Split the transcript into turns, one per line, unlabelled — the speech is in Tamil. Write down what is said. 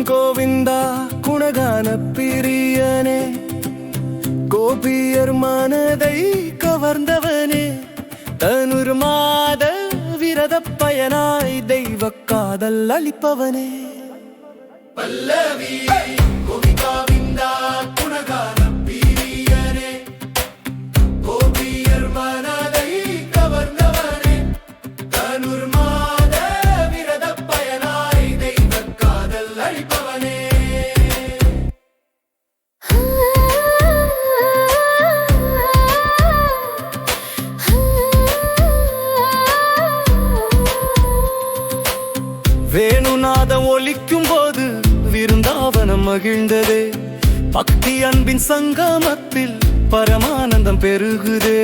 கோவிந்தா குணகான பிரியனே, கோபியர் மனதை கவர்ந்தவனே, தனுர் மாத விரத பயனாய் தெய்வ காதல் அளிப்பவனே. பல்லவி கோவிந்தா குணகான பிரியனே, கோபியர் மனதை கவர்ந்தவனே, தனுர் மாத விரத பயனாய் தெய்வ காதல் அளிப்பவனே. வேணுநாதம் ஒலிக்கும் போது விருந்தாவனம் மகிழ்ந்ததே, பக்தி அன்பின் சங்கமத்தில் பரமானந்தம் பெருகுதே.